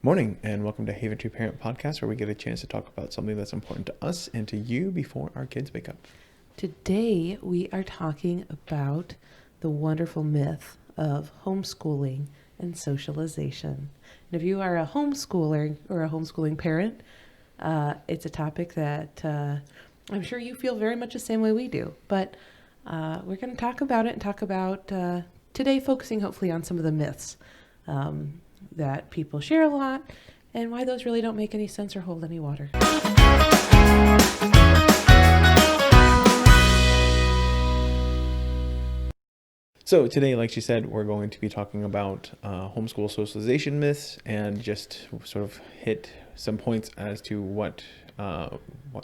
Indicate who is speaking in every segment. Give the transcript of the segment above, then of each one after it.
Speaker 1: Morning, and welcome to Haventree Parent Podcast, where we get a chance to talk about something that's important to us and to you before our kids wake up.
Speaker 2: Today, we are talking about the wonderful myth of homeschooling and socialization. And if you are a homeschooler or a homeschooling parent, it's a topic that I'm sure you feel very much the same way we do. But we're going to talk about it and talk about today focusing hopefully on some of the myths that people share a lot and why those really don't make any sense or hold any water.
Speaker 1: So today, like she said, we're going to be talking about homeschool socialization myths and just sort of hit some points as to what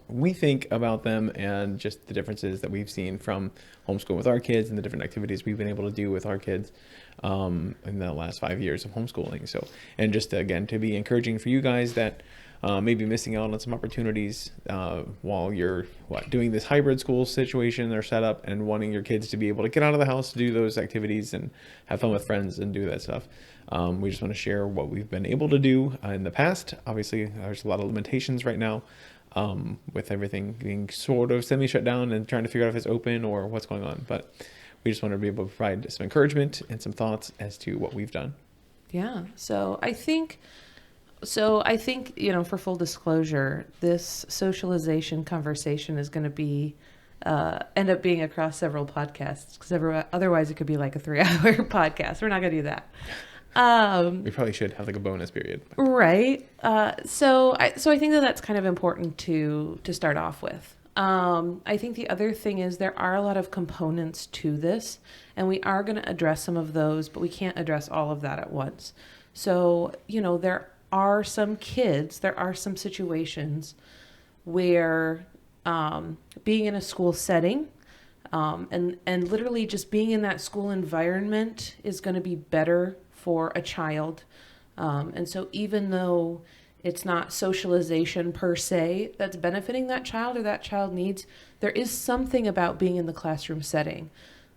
Speaker 1: we think about them and just the differences that we've seen from homeschool with our kids and the different activities we've been able to do with our kids in the last 5 years of homeschooling. So, and just again, to be encouraging for you guys that may be missing out on some opportunities while you're doing this hybrid school situation or setup and wanting your kids to be able to get out of the house to do those activities and have fun with friends and do that stuff. We just want to share what we've been able to do in the past. Obviously, there's a lot of limitations right now with everything being sort of semi-shut down and trying to figure out if it's open or what's going on. But we just want to be able to provide some encouragement and some thoughts as to what we've done.
Speaker 2: Yeah. So I think, for full disclosure, this socialization conversation is going to be, end up being across several podcasts because otherwise it could be like a 3-hour podcast. We're not going to do that.
Speaker 1: We probably should have like a bonus period.
Speaker 2: Right. So I think that's kind of important to start off with. I think the other thing is there are a lot of components to this, and we are going to address some of those, but we can't address all of that at once. So, there are some situations where being in a school setting and literally just being in that school environment is going to be better for a child. And so even though it's not socialization per se that's benefiting that child or that child needs, there is something about being in the classroom setting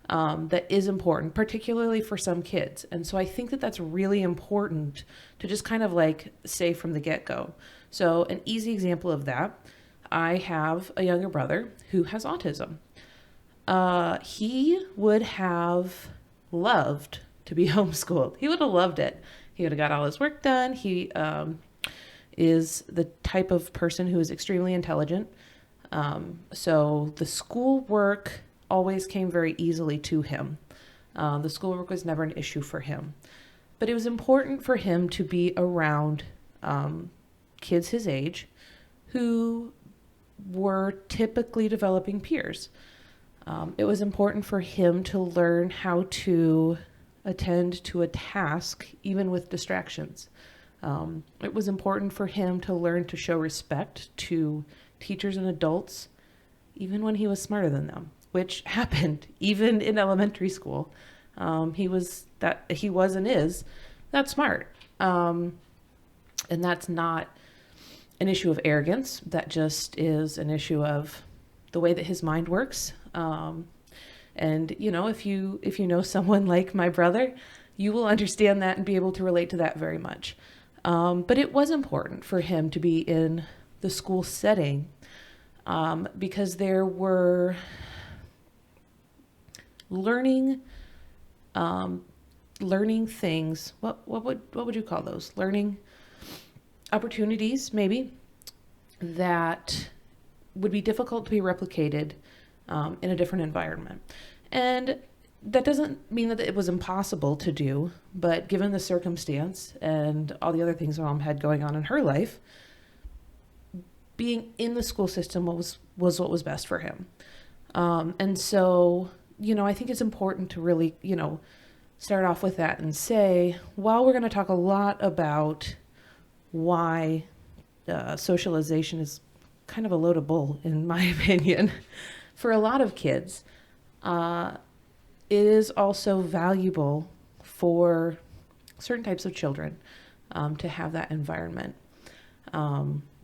Speaker 2: that is important, particularly for some kids. And so I think that's really important to just kind of like say from the get-go. So an easy example of that, I have a younger brother who has autism. He would have loved to be homeschooled. He would have loved it. He would have got all his work done. He is the type of person who is extremely intelligent. So the schoolwork always came very easily to him. The schoolwork was never an issue for him. But it was important for him to be around kids his age who were typically developing peers. It was important for him to learn how to attend to a task, even with distractions. It was important for him to learn to show respect to teachers and adults, even when he was smarter than them, which happened even in elementary school. He was and is that smart. And that's not an issue of arrogance. That just is an issue of the way that his mind works. And if you know someone like my brother, you will understand that and be able to relate to that very much. But it was important for him to be in the school setting because there were learning things. What would you call those? Learning opportunities, maybe, that would be difficult to be replicated in a different environment. And that doesn't mean that it was impossible to do, but given the circumstance and all the other things Mom had going on in her life, being in the school system was what was best for him. And so, I think it's important to really, start off with that and say, while we're going to talk a lot about why socialization is kind of a load of bull, in my opinion, for a lot of kids, it is also valuable for certain types of children to have that environment,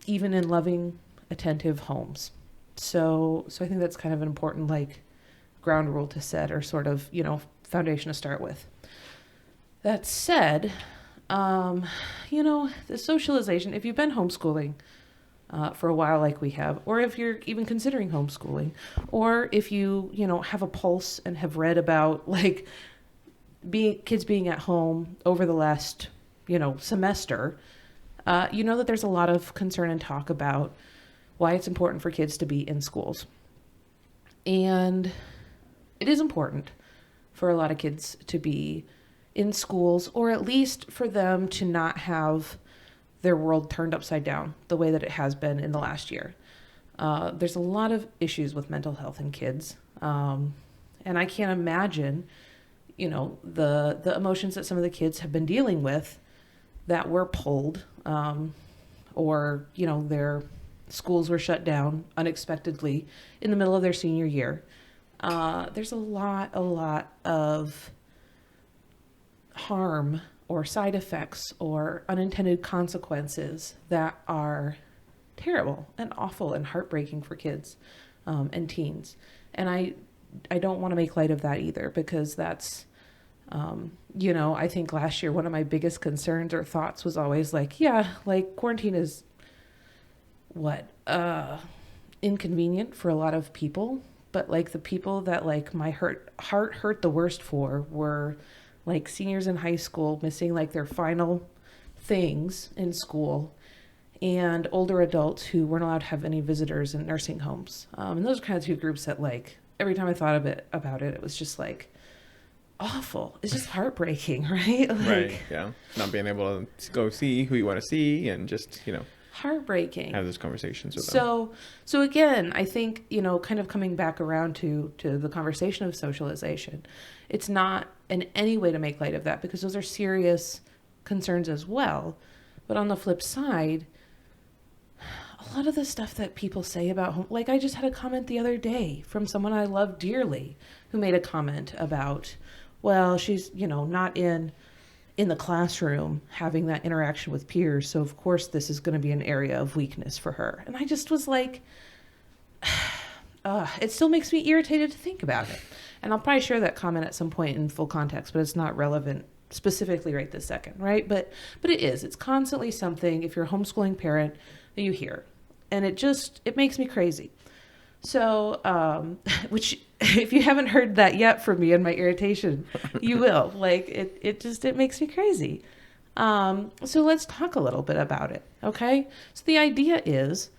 Speaker 2: even in loving, attentive homes. So I think that's kind of an important ground rule to set, or sort of foundation to start with. That said, The socialization, if you've been homeschooling for a while like we have, or if you're even considering homeschooling, or if have a pulse and have read about like kids being at home over the last, semester, that there's a lot of concern and talk about why it's important for kids to be in schools. And it is important for a lot of kids to be in schools, or at least for them to not have their world turned upside down the way that it has been in the last year. There's a lot of issues with mental health in kids. And I can't imagine, the emotions that some of the kids have been dealing with that were pulled, or, their schools were shut down unexpectedly in the middle of their senior year. There's a lot of harm or side effects or unintended consequences that are terrible and awful and heartbreaking for kids and teens. And I don't want to make light of that either, because that's, I think last year one of my biggest concerns or thoughts was always like, quarantine is inconvenient for a lot of people, but like the people that like my heart hurt the worst for were like seniors in high school missing like their final things in school, and older adults who weren't allowed to have any visitors in nursing homes. And those are kind of two groups that like every time I thought about it, it was just like awful. It's just heartbreaking, right?
Speaker 1: Right. Yeah. Not being able to go see who you want to see and just,
Speaker 2: heartbreaking.
Speaker 1: have those conversations with them.
Speaker 2: So again, I think, kind of coming back around to the conversation of socialization, it's not in any way to make light of that, because those are serious concerns as well. But on the flip side, a lot of the stuff that people say about home, like I just had a comment the other day from someone I love dearly who made a comment about, well, she's, not in the classroom having that interaction with peers, so of course this is going to be an area of weakness for her. And I just was like, it still makes me irritated to think about it. And I'll probably share that comment at some point in full context, but it's not relevant specifically right this second, right? But it's constantly something, if you're a homeschooling parent, that you hear. And it makes me crazy. So, which if you haven't heard that yet from me and my irritation, you will. Like it makes me crazy. So let's talk a little bit about it. Okay. So the idea is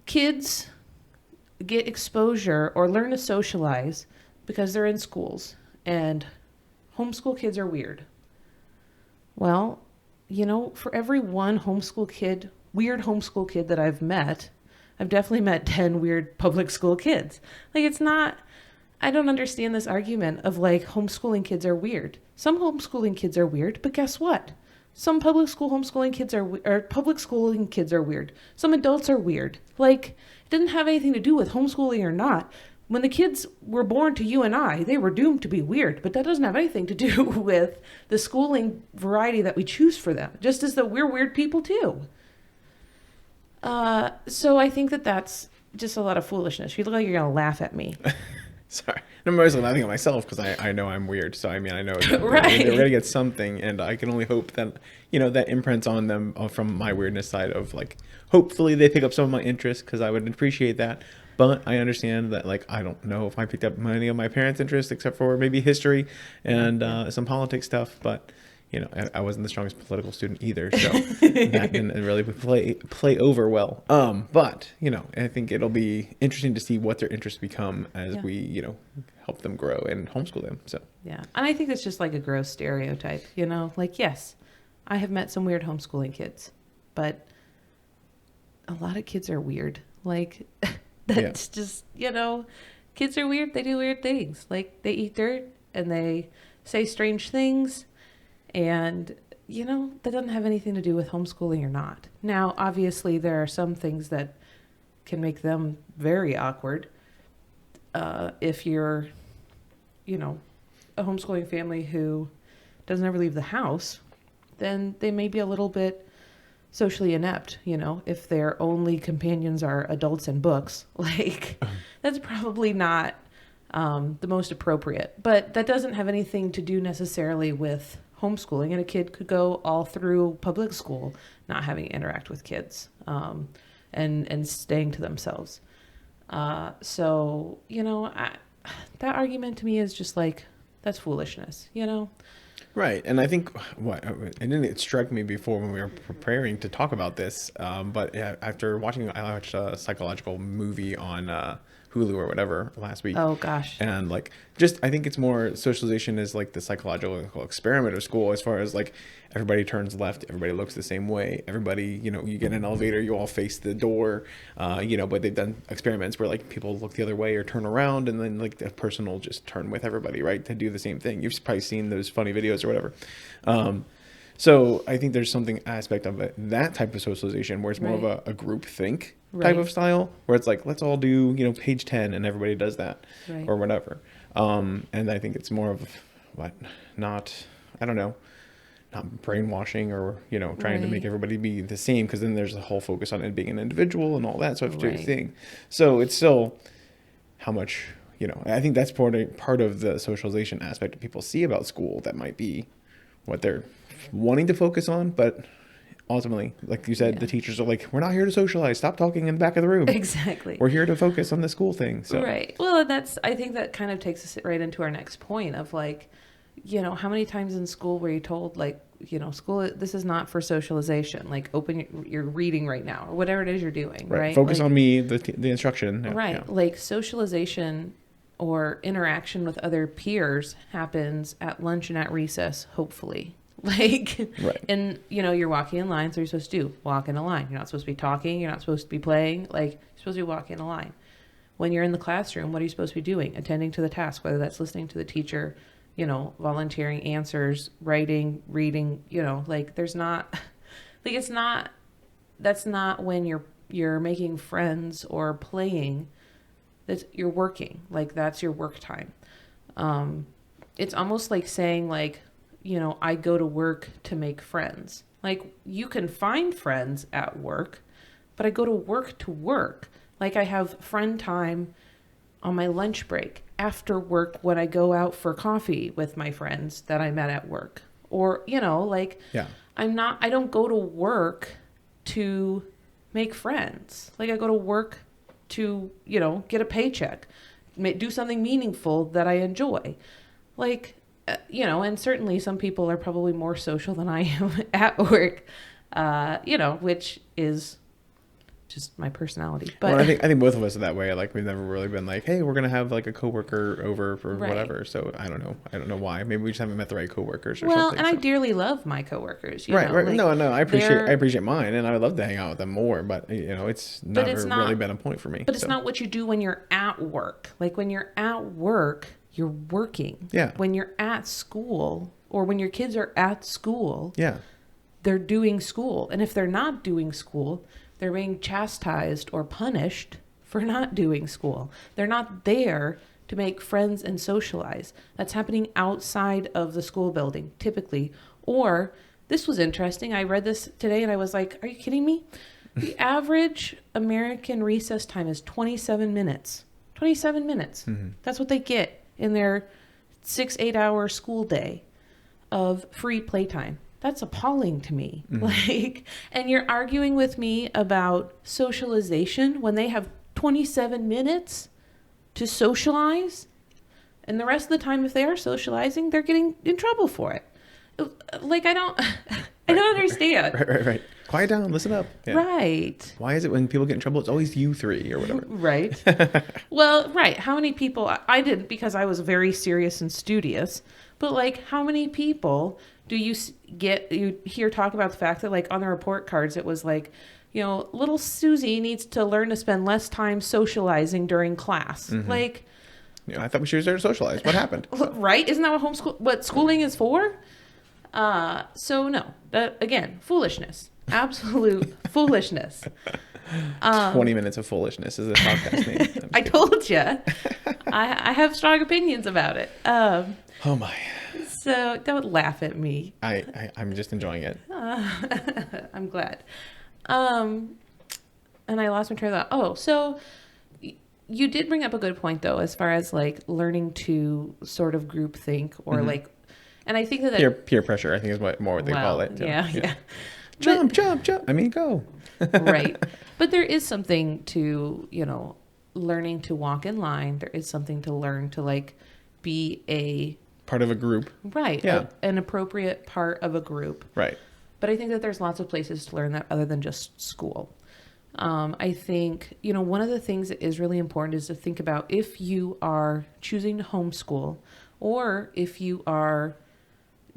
Speaker 2: kids get exposure or learn to socialize because they're in schools, and homeschool kids are weird. Well, for every one weird homeschool kid that I've met, I've definitely met 10 weird public school kids. Like I don't understand this argument of like homeschooling kids are weird. Some homeschooling kids are weird, but guess what? Some public schooling kids are weird. Some adults are weird. Like it didn't have anything to do with homeschooling or not. When the kids were born to you and I, they were doomed to be weird, but that doesn't have anything to do with the schooling variety that we choose for them, just as though we're weird people too. So I think that's just a lot of foolishness. You look like you're going to laugh at me.
Speaker 1: Sorry. I'm mostly laughing at myself because I know I'm weird. So, I mean, I know that
Speaker 2: right.
Speaker 1: They're going to get something, and I can only hope that, that imprints on them from my weirdness side of like, hopefully they pick up some of my interests, because I would appreciate that. But I understand that, like, I don't know if I picked up any of my parents' interests except for maybe history and some politics stuff. But, I wasn't the strongest political student either. So that didn't really play over well. But, I think it'll be interesting to see what their interests become as we, help them grow and homeschool them. So,
Speaker 2: yeah. And I think it's just like a gross stereotype, like, yes, I have met some weird homeschooling kids, but a lot of kids are weird. Like, that's just, kids are weird. They do weird things. Like they eat dirt and they say strange things. And, that doesn't have anything to do with homeschooling or not. Now, obviously, there are some things that can make them very awkward. If you're, a homeschooling family who doesn't ever leave the house, then they may be a little bit socially inept, if their only companions are adults and books. Like, that's probably not the most appropriate. But that doesn't have anything to do necessarily with homeschooling, and a kid could go all through public school not having to interact with kids, and staying to themselves. So, that argument to me is just like, that's foolishness,
Speaker 1: Right. And I think it didn't strike me before when we were preparing to talk about this. But yeah, after I watched a psychological movie on Hulu or whatever last week.
Speaker 2: Oh gosh.
Speaker 1: And like, I think it's more socialization is like the psychological experiment of school, as far as like everybody turns left, everybody looks the same way, everybody, you get in an elevator, you all face the door, but they've done experiments where like people look the other way or turn around, and then like the person will just turn with everybody, right, to do the same thing. You've probably seen those funny videos or whatever. So I think there's something aspect of it, that type of socialization where it's more of a group think type of style, where it's like, let's all do, page 10, and everybody does that or whatever. And I think it's more of not brainwashing or, trying to make everybody be the same, because then there's a whole focus on it being an individual and all that sort of thing. So it's still how much, I think that's part of the socialization aspect that people see about school that might be what they're wanting to focus on, but ultimately, like you said, the teachers are like, we're not here to socialize. Stop talking in the back of the room.
Speaker 2: Exactly.
Speaker 1: We're here to focus on the school thing. So.
Speaker 2: Right. Well, I think that kind of takes us right into our next point of like, how many times in school were you told like, school, this is not for socialization. Like open your reading right now or whatever it is you're doing. Right.
Speaker 1: Focus on me, the instruction. Yeah,
Speaker 2: right.
Speaker 1: Yeah.
Speaker 2: Like socialization or interaction with other peers happens at lunch and at recess, hopefully. And you're walking in line, so you're supposed to walk in a line. You're not supposed to be talking, you're not supposed to be playing, like you're supposed to be walking in a line. When you're in the classroom, what are you supposed to be doing? Attending to the task, whether that's listening to the teacher, volunteering answers, writing, reading, there's not like, that's not when you're making friends or playing, that you're working, like that's your work time. It's almost like saying like, I go to work to make friends. Like you can find friends at work, but I go to work. Like I have friend time on my lunch break, after work when I go out for coffee with my friends that I met at work. Or, I don't go to work to make friends. Like I go to work to, get a paycheck, do something meaningful that I enjoy. Like, and certainly some people are probably more social than I am at work, which is just my personality. But
Speaker 1: I think both of us are that way. Like we've never really been like, hey, we're gonna have like a coworker over for whatever. So I don't know why. Maybe we just haven't met the right coworkers or something.
Speaker 2: Well, and I dearly love my coworkers.
Speaker 1: Right. Like, no, I appreciate mine, and I would love to hang out with them more. But it's never really been a point for me.
Speaker 2: But it's not what you do when you're at work. Like when you're at work, you're working.
Speaker 1: Yeah.
Speaker 2: When you're at school, or when your kids are at school,
Speaker 1: they're
Speaker 2: doing school. And if they're not doing school, they're being chastised or punished for not doing school. They're not there to make friends and socialize. That's happening outside of the school building, typically. Or, this was interesting. I read this today and I was like, are you kidding me? The average American recess time is 27 minutes. 27 minutes. Mm-hmm. That's what they get in their 6-8 hour school day of free playtime. That's appalling to me. Mm-hmm. And you're arguing with me about socialization when they have 27 minutes to socialize, and the rest of the time, if they are socializing, they're getting in trouble for it. Like, I don't understand.
Speaker 1: Right. Quiet down, listen up.
Speaker 2: Yeah. Right.
Speaker 1: Why is it when people get in trouble, it's always you three or whatever?
Speaker 2: Right. Well, right. How many people, I didn't, because I was very serious and studious, but like, how many people do you hear talk about the fact that like on the report cards, it was like, little Susie needs to learn to spend less time socializing during class. Mm-hmm. Like,
Speaker 1: I thought she was there to socialize. What happened?
Speaker 2: Right? Isn't that what schooling is for? So no, again, foolishness, absolute foolishness.
Speaker 1: 20 minutes of foolishness is a podcast name.
Speaker 2: I told you, I have strong opinions about it.
Speaker 1: Oh my.
Speaker 2: So don't laugh at me.
Speaker 1: I'm just enjoying it.
Speaker 2: I'm glad. And I lost my train of thought. Oh, so you did bring up a good point though, as far as like learning to sort of group think or mm-hmm. like, And I think that
Speaker 1: peer pressure, I think, is what they call it.
Speaker 2: Yeah.
Speaker 1: Jump. I mean, go.
Speaker 2: Right. But there is something to, learning to walk in line. There is something to learn to like be a
Speaker 1: part of a group.
Speaker 2: Right.
Speaker 1: Yeah.
Speaker 2: An appropriate part of a group.
Speaker 1: Right.
Speaker 2: But I think that there's lots of places to learn that other than just school. I think, one of the things that is really important is to think about if you are choosing to homeschool or if you are,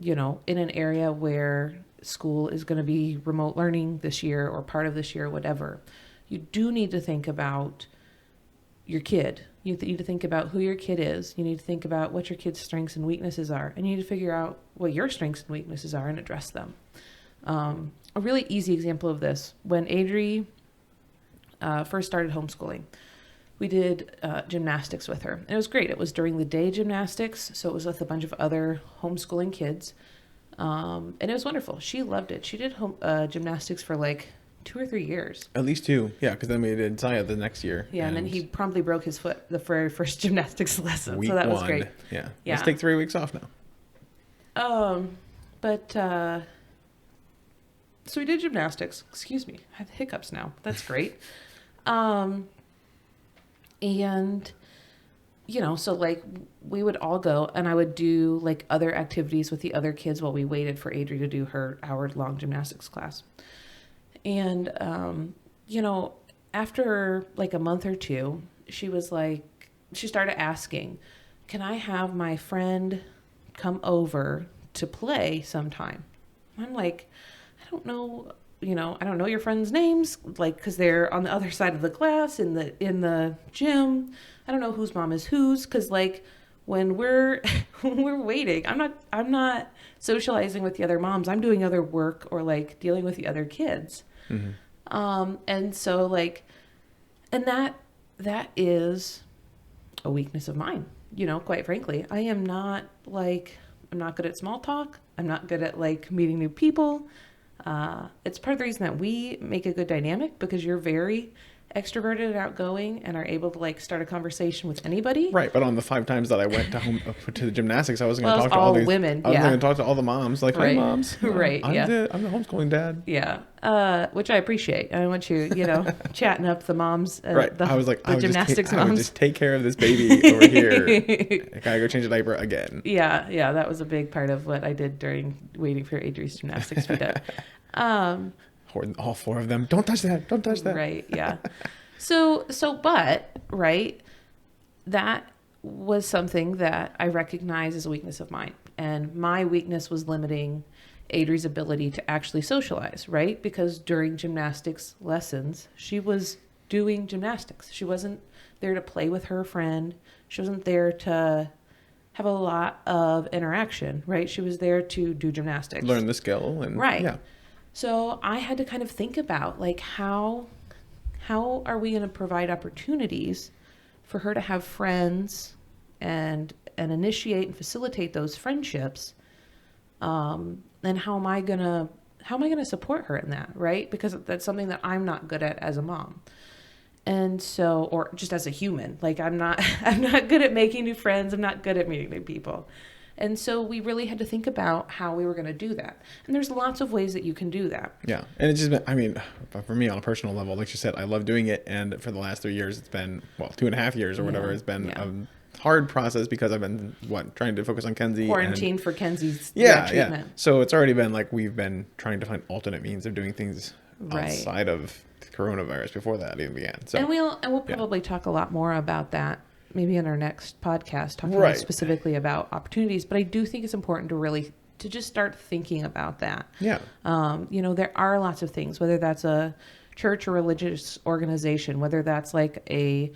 Speaker 2: in an area where school is going to be remote learning this year or part of this year, whatever, you do need to think about your kid. You need to think about who your kid is. You need to think about what your kid's strengths and weaknesses are. And you need to figure out what your strengths and weaknesses are and address them. A really easy example of this, when Adri first started homeschooling, we did gymnastics with her. And it was great. It was during the day gymnastics, so it was with a bunch of other homeschooling kids. And it was wonderful. She loved it. She did gymnastics for like 2 or 3 years.
Speaker 1: At least 2. Yeah, because then we did Zaya the next year.
Speaker 2: Yeah, and then he promptly broke his foot the very first gymnastics lesson.
Speaker 1: Week
Speaker 2: so that was
Speaker 1: 1.
Speaker 2: great.
Speaker 1: Yeah. Let's take 3 weeks off now.
Speaker 2: So we did gymnastics. Excuse me. I have hiccups now. That's great. So like we would all go and I would do like other activities with the other kids while we waited for Adri to do her hour-long gymnastics class. And, after like a month or 2, she started asking, can I have my friend come over to play sometime? I'm like, I don't know, I don't know your friends' names, like, cause they're on the other side of the class in the gym. I don't know whose mom is whose. Cause like when we're waiting, I'm not socializing with the other moms. I'm doing other work or like dealing with the other kids. Mm-hmm. And so like, and that is a weakness of mine, quite frankly. I'm not good at small talk. I'm not good at like meeting new people. It's part of the reason that we make a good dynamic because you're very extroverted and outgoing and are able to like start a conversation with anybody.
Speaker 1: Right, but on the 5 times that I went to the gymnastics, I wasn't going to talk to
Speaker 2: all
Speaker 1: these
Speaker 2: women.
Speaker 1: I was going to talk to all the moms, like, hi moms.
Speaker 2: Right.
Speaker 1: I'm the homeschooling dad.
Speaker 2: Yeah. Which I appreciate. I want you, chatting up the moms.
Speaker 1: Right. I was like,
Speaker 2: the gymnastics moms.
Speaker 1: I would just take care of this baby over here. I gotta go change a diaper again.
Speaker 2: Yeah. That was a big part of what I did during waiting for Adri's gymnastics to be done.
Speaker 1: All 4 of them. Don't touch that. Don't touch that.
Speaker 2: Right. Yeah. But right, that was something that I recognize as a weakness of mine. And my weakness was limiting Adri's ability to actually socialize, right? Because during gymnastics lessons, she was doing gymnastics. She wasn't there to play with her friend. She wasn't there to have a lot of interaction, right? She was there to do gymnastics.
Speaker 1: Learn the skill.
Speaker 2: Right.
Speaker 1: Yeah.
Speaker 2: So I had to kind of think about like how are we going to provide opportunities for her to have friends and initiate and facilitate those friendships? And how am I going to support her in that, right? Because that's something that I'm not good at as a mom. And so, or just as a human, like I'm not good at making new friends. I'm not good at meeting new people. And so we really had to think about how we were going to do that. And there's lots of ways that you can do that.
Speaker 1: Yeah. And it's just been, for me on a personal level, like you said, I love doing it. And for the last 3 years, it's been, 2.5 years or whatever. It's been a hard process because I've been, trying to focus on Kenzie.
Speaker 2: Quarantine for Kenzie's
Speaker 1: treatment.
Speaker 2: Yeah.
Speaker 1: So it's already been like we've been trying to find alternate means of doing things outside of coronavirus before that even began. So,
Speaker 2: and we'll probably talk a lot more about that maybe in our next podcast, talking specifically about opportunities. But I do think it's important to just start thinking about that.
Speaker 1: Yeah.
Speaker 2: There are lots of things, whether that's a church or religious organization, whether that's like a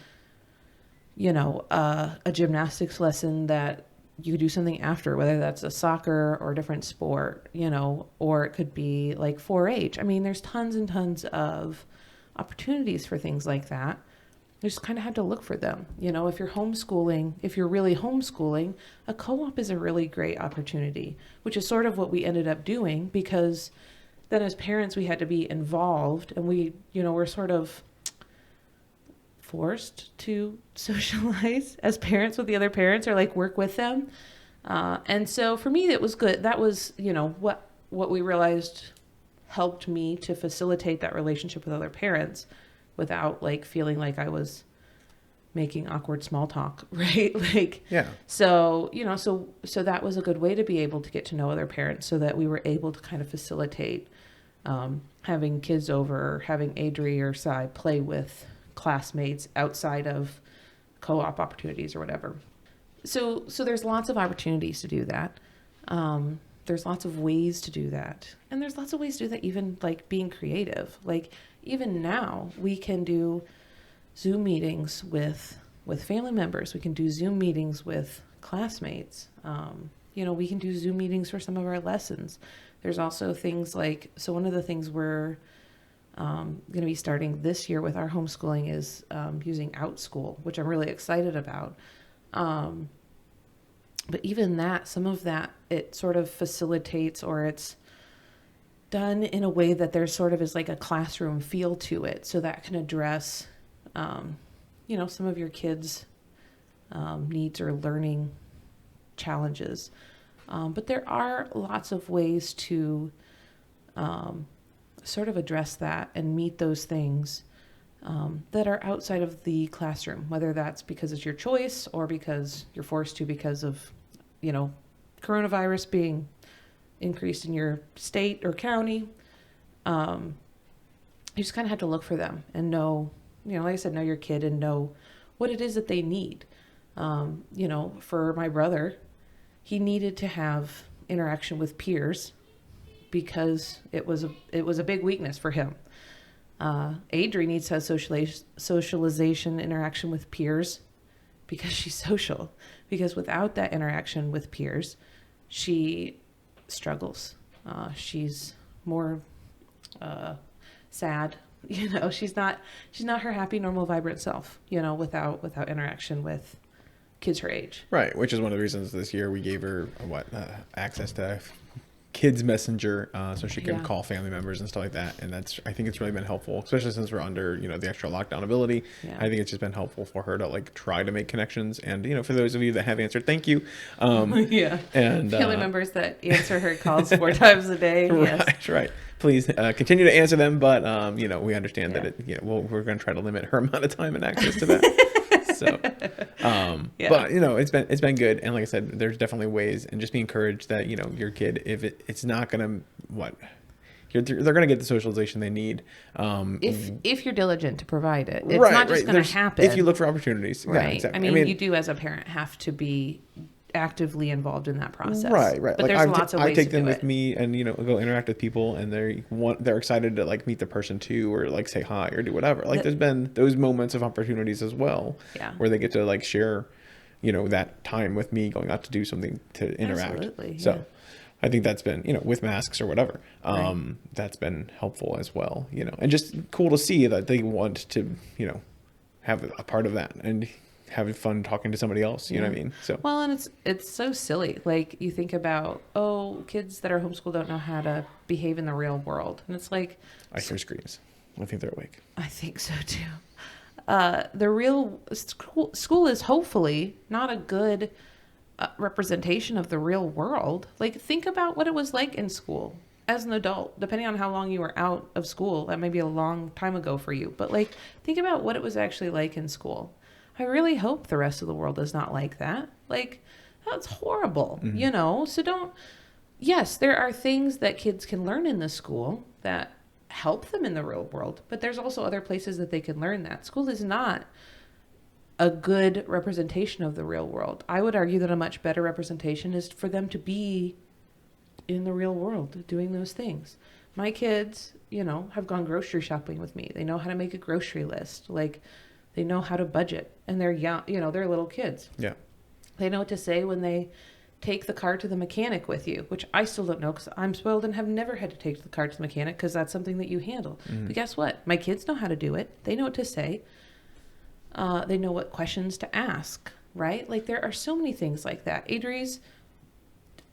Speaker 2: gymnastics lesson that you could do something after, whether that's a soccer or a different sport, or it could be like 4-H. There's tons and tons of opportunities for things like that. You just kind of had to look for them. If you're really homeschooling, a co-op is a really great opportunity, which is sort of what we ended up doing, because then as parents, we had to be involved, and we're sort of forced to socialize as parents with the other parents or like work with them. And so for me, it was good. That was, what we realized helped me to facilitate that relationship with other parents without like feeling like I was making awkward small talk, right? Like,
Speaker 1: Yeah.
Speaker 2: so, so that was a good way to be able to get to know other parents so that we were able to kind of facilitate having kids over, having Adri or Sai play with classmates outside of co-op opportunities or whatever. So there's lots of opportunities to do that. There's lots of ways to do that. And there's lots of ways to do that, even like being creative. Like even now we can do Zoom meetings with family members. We can do Zoom meetings with classmates. We can do Zoom meetings for some of our lessons. There's also things like, so one of the things we're going to be starting this year with our homeschooling is using OutSchool, which I'm really excited about. But even that, some of that, it sort of facilitates, or it's done in a way that there sort of is like a classroom feel to it. So that can address, some of your kids' needs or learning challenges. But there are lots of ways to sort of address that and meet those things that are outside of the classroom, whether that's because it's your choice or because you're forced to because of, coronavirus being increased in your state or county. You just kind of have to look for them and know, like I said, know your kid and know what it is that they need. For my brother, he needed to have interaction with peers because it was a big weakness for him. Adri needs to have socialization interaction with peers because she's social. Because without that interaction with peers, she struggles. She's more sad. She's not her happy, normal, vibrant self. Without interaction with kids her age.
Speaker 1: Right, which is one of the reasons this year we gave her access to Kids Messenger, so she can call family members and stuff like that. And I think it's really been helpful, especially since we're under, the extra lockdown ability. Yeah. I think it's just been helpful for her to like try to make connections. And, for those of you that have answered, thank you.
Speaker 2: Yeah. And family members that answer her calls 4 times a day.
Speaker 1: Right. Please continue to answer them. But, we understand that we're going to try to limit her amount of time and access to that. So, but it's been good. And like I said, there's definitely ways, and just be encouraged that, your kid, if it's not going to, they're going to get the socialization they need.
Speaker 2: If you're diligent to provide it, it's not just going to happen.
Speaker 1: If you look for opportunities.
Speaker 2: Right.
Speaker 1: Yeah, exactly.
Speaker 2: I mean, you do as a parent have to be actively involved in that process.
Speaker 1: Right.
Speaker 2: But there's lots of ways
Speaker 1: I take them
Speaker 2: to do
Speaker 1: with me and, go interact with people, and they're excited to like meet the person too, or like say hi or do whatever. Like there's been those moments of opportunities as well, where they get to like share, that time with me going out to do something to interact.
Speaker 2: Absolutely, yeah.
Speaker 1: So I think that's been, with masks or whatever, that's been helpful as well, and just cool to see that they want to, have a part of that and having fun talking to somebody else, you know what I mean? So
Speaker 2: well, and it's so silly. Like you think about, kids that are homeschooled don't know how to behave in the real world, and it's like
Speaker 1: I hear screams. I think they're awake.
Speaker 2: I think so too. The real school is hopefully not a good representation of the real world. Like think about what it was like in school as an adult, depending on how long you were out of school. That may be a long time ago for you, but like think about what it was actually like in school. I really hope the rest of the world is not like that. Like, that's horrible, So yes, there are things that kids can learn in the school that help them in the real world, but there's also other places that they can learn that. School is not a good representation of the real world. I would argue that a much better representation is for them to be in the real world doing those things. My kids, have gone grocery shopping with me. They know how to make a grocery list. Like, they know how to budget, and they're young, they're little kids.
Speaker 1: Yeah.
Speaker 2: They know what to say when they take the car to the mechanic with you, which I still don't know because I'm spoiled and have never had to take the car to the mechanic because that's something that you handle. But guess what? My kids know how to do it. They know what to say. They know what questions to ask, right? Like there are so many things like that. Adri's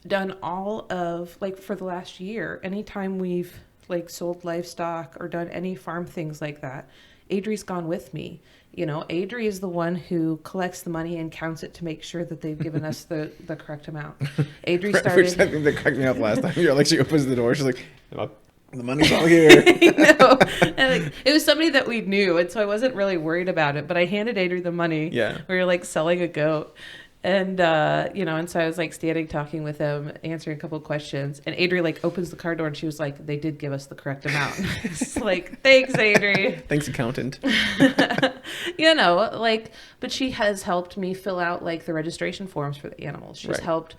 Speaker 2: done all of, like for the last year, anytime we've like sold livestock or done any farm things like that, Adri's gone with me. Adri is the one who collects the money and counts it to make sure that they've given us the correct amount. Adri
Speaker 1: Which I
Speaker 2: started.
Speaker 1: think that cracked me up last time. You're like, she opens the door. She's like, "Oh, the money's all here."
Speaker 2: I know. And it was somebody that we knew, and so I wasn't really worried about it. But I handed Adri the money.
Speaker 1: Yeah.
Speaker 2: We were like selling a goat. And, and so I was like standing talking with him, answering a couple of questions. And Adri like opens the car door and she was like, they did give us the correct amount. It's like, thanks, Adri.
Speaker 1: Thanks, accountant.
Speaker 2: But she has helped me fill out like the registration forms for the animals. She's
Speaker 1: Right.
Speaker 2: helped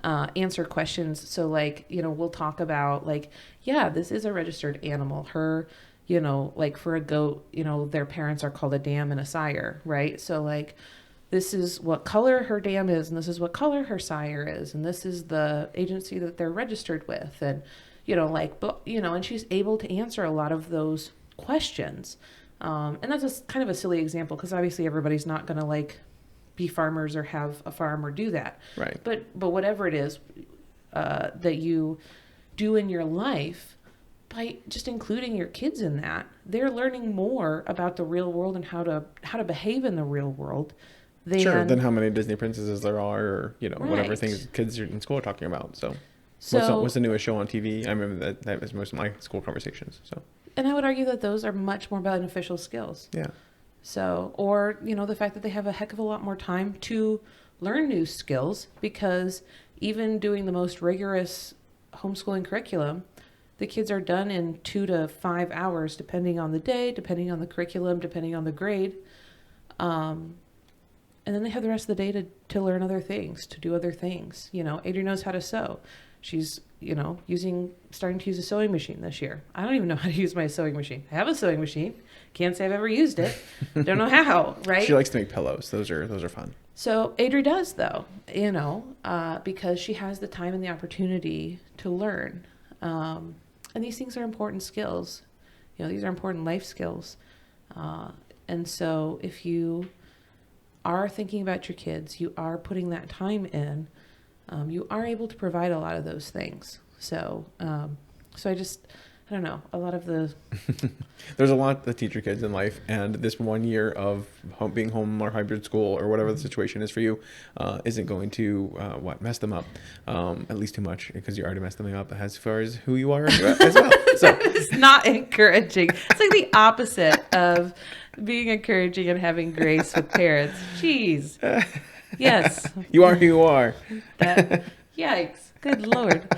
Speaker 2: answer questions. So like, we'll talk about like, yeah, this is a registered animal. Her, like for a goat, their parents are called a dam and a sire, right? So like, this is what color her dam is, and this is what color her sire is, and this is the agency that they're registered with, and and she's able to answer a lot of those questions, and that's kind of a silly example because obviously everybody's not going to like be farmers or have a farm or do that,
Speaker 1: Right.
Speaker 2: But whatever it is that you do in your life, by just including your kids in that, they're learning more about the real world and how to behave in the real world.
Speaker 1: Than how many Disney princesses there are, or whatever
Speaker 2: Right.
Speaker 1: things kids in school are talking about. So
Speaker 2: So,
Speaker 1: what's the newest show on TV? I remember that was most of my school conversations. So
Speaker 2: and I would argue that those are much more beneficial skills.
Speaker 1: yeah,
Speaker 2: So, or, the fact that they have a heck of a lot more time to learn new skills, because even doing the most rigorous homeschooling curriculum, the kids are done in 2 to 5 hours, depending on the day, depending on the curriculum, depending on the grade. And then they have the rest of the day to learn other things, to do other things. Adrian knows how to sew. She's, starting to use a sewing machine this year. I don't even know how to use my sewing machine. I have a sewing machine. Can't say I've ever used it. Don't know how, right?
Speaker 1: She likes to make pillows. Those are fun.
Speaker 2: So Adri does, though, because she has the time and the opportunity to learn. And these things are important skills. These are important life skills. And so if you are thinking about your kids, you are putting that time in, you are able to provide a lot of those things. So, I don't know, a lot of the...
Speaker 1: There's a lot that teach your kids in life, and this 1 year of being home or hybrid school or whatever the situation is for you isn't going to mess them up at least too much, because you already messed them up as far as who you are as well. So
Speaker 2: It's not encouraging. It's like the opposite of being encouraging and having grace with parents. Jeez. Yes.
Speaker 1: you are who you are.
Speaker 2: Yikes. Good Lord.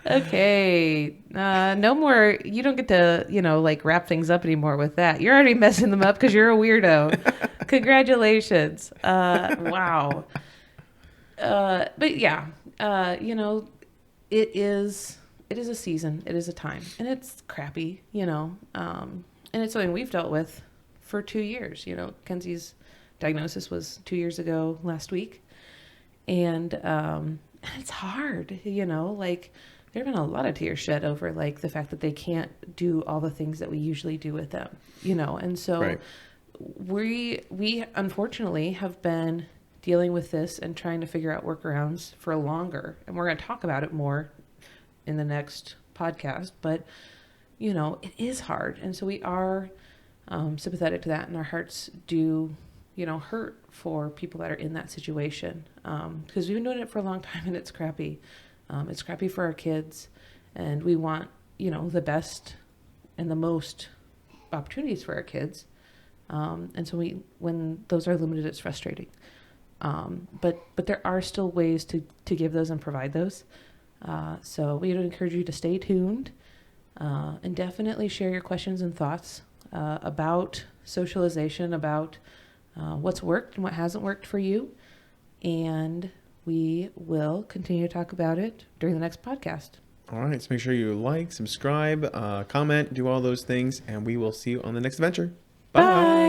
Speaker 2: Okay. No more. You don't get to, wrap things up anymore with that. You're already messing them up because you're a weirdo. Congratulations. Wow. But yeah, it is a season. It is a time, and it's crappy, and it's something we've dealt with for 2 years. Kenzie's diagnosis was 2 years ago last week, and it's hard, there have been a lot of tears shed over the fact that they can't do all the things that we usually do with them, and so
Speaker 1: Right.
Speaker 2: we unfortunately have been dealing with this and trying to figure out workarounds for longer, and we're going to talk about it more in the next podcast, but it is hard, and so we are sympathetic to that, and our hearts do hurt for people that are in that situation, because we've been doing it for a long time, and it's crappy. It's crappy for our kids, and we want the best and the most opportunities for our kids, and so when those are limited, it's frustrating, but there are still ways to give those and provide those. So we would encourage you to stay tuned, and definitely share your questions and thoughts about socialization, about what's worked and what hasn't worked for you. And we will continue to talk about it during the next podcast.
Speaker 1: All right. So make sure you like, subscribe, comment, do all those things, and we will see you on the next adventure. Bye.
Speaker 2: Bye.